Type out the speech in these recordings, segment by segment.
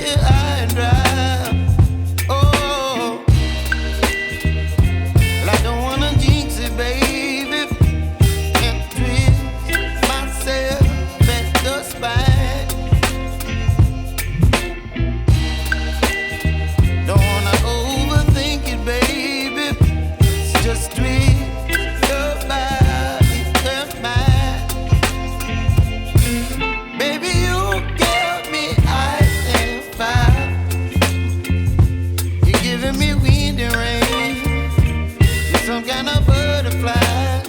here high and dry. Oh, well, I don't wanna jinx it, baby, and twist myself at the spine. Don't wanna overthink it, baby. It's just twist your body and mine. Baby, you give me ice and fire. You're giving me wind and rain. You're some kind of butterfly.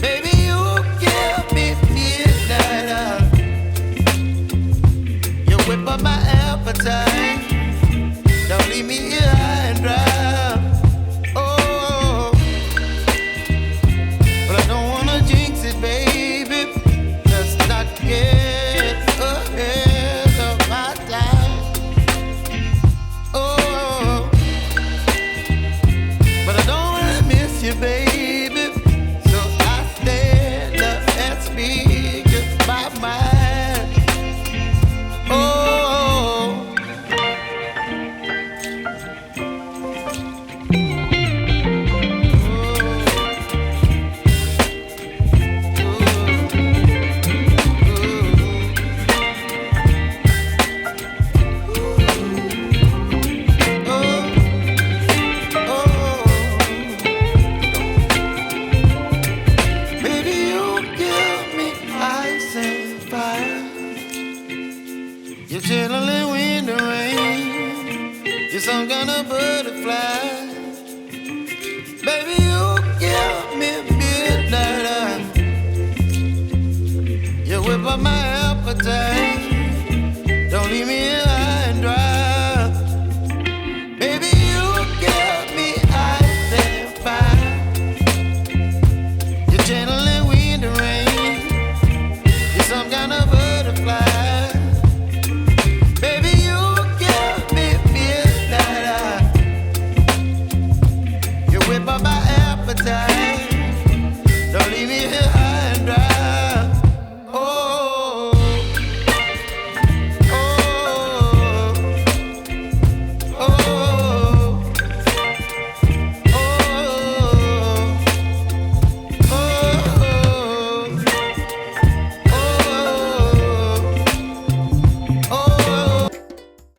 Baby, you give me midnight. You whip up my appetite. Don't leave me here high and dry. Oh, but I don't wanna jinx it, baby. Let's not get ahead of my time. Oh, but I don't wanna miss you, baby. So I stand up and speak my mind. Oh. Baby, you give me ice and fire. You're chilling wind and rain. You're some kind of butterfly. Baby, you give me midnight. You whip up my appetite.